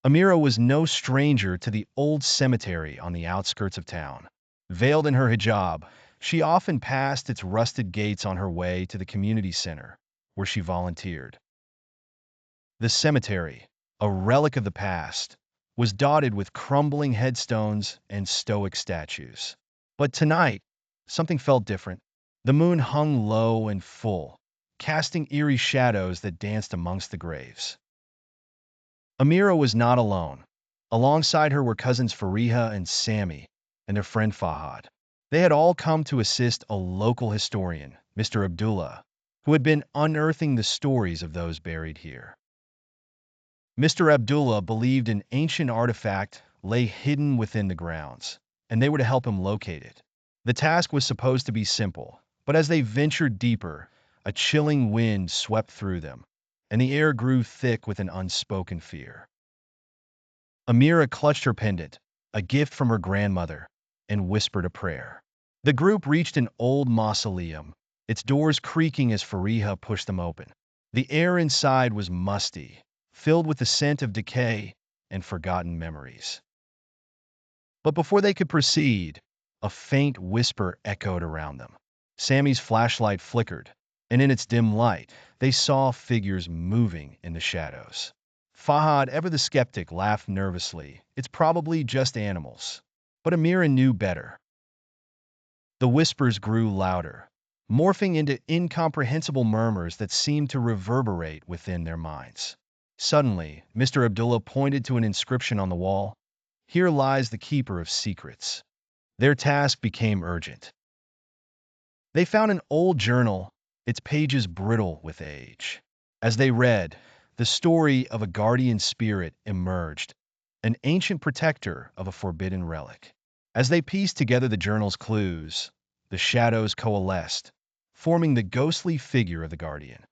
Amira was no stranger to the old cemetery on the outskirts of town. Veiled in her hijab, she often passed its rusted gates on her way to the community center, where she volunteered. The cemetery, a relic of the past, was dotted with crumbling headstones and stoic statues. But tonight, something felt different. The moon hung low and full, casting eerie shadows that danced amongst the graves. Amira was not alone. Alongside her were cousins Fariha and Sammy, and their friend Fahad. They had all come to assist a local historian, Mr. Abdullah, who had been unearthing the stories of those buried here. Mr. Abdullah believed an ancient artifact lay hidden within the grounds, and they were to help him locate it. The task was supposed to be simple, but as they ventured deeper, a chilling wind swept through them, and the air grew thick with an unspoken fear. Amira clutched her pendant, a gift from her grandmother, and whispered a prayer. The group reached an old mausoleum, its doors creaking as Fariha pushed them open. The air inside was musty, filled with the scent of decay and forgotten memories. But before they could proceed, a faint whisper echoed around them. Sammy's flashlight flickered, and in its dim light, they saw figures moving in the shadows. Fahad, ever the skeptic, laughed nervously. It's probably just animals. But Amira knew better. The whispers grew louder, morphing into incomprehensible murmurs that seemed to reverberate within their minds. Suddenly, Mr. Abdullah pointed to an inscription on the wall. Here lies the keeper of secrets. Their task became urgent. They found an old journal, its pages brittle with age. As they read, the story of a guardian spirit emerged, an ancient protector of a forbidden relic. As they pieced together the journal's clues, the shadows coalesced, forming the ghostly figure of the guardian.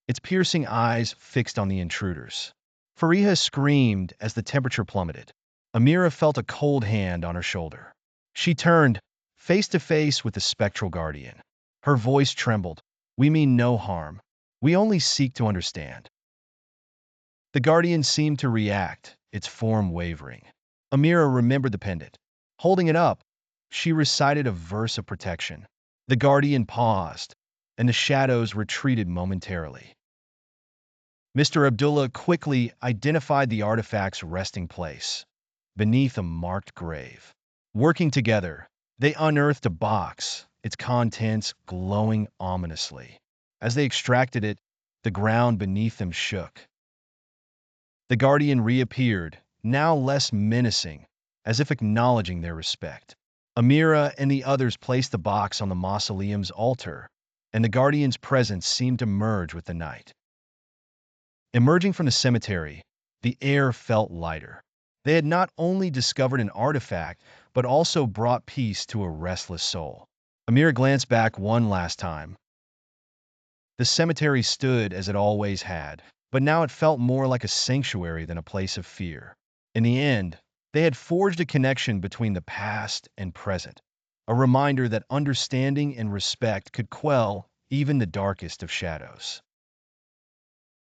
Its piercing eyes fixed on the intruders. Fariha screamed as the temperature plummeted. Amira felt a cold hand on her shoulder. She turned, face to face with the spectral guardian. Her voice trembled. We mean no harm. We only seek to understand. The guardian seemed to react, its form wavering. Amira remembered the pendant. Holding it up, she recited a verse of protection. The guardian paused, and the shadows retreated momentarily. Mr. Abdullah quickly identified the artifact's resting place, beneath a marked grave. Working together, they unearthed a box, its contents glowing ominously. As they extracted it, the ground beneath them shook. The guardian reappeared, now less menacing, as if acknowledging their respect. Amira and the others placed the box on the mausoleum's altar, and the guardian's presence seemed to merge with the night. Emerging from the cemetery, the air felt lighter. They had not only discovered an artifact, but also brought peace to a restless soul. Amira glanced back one last time. The cemetery stood as it always had, but now it felt more like a sanctuary than a place of fear. In the end, they had forged a connection between the past and present, a reminder that understanding and respect could quell even the darkest of shadows.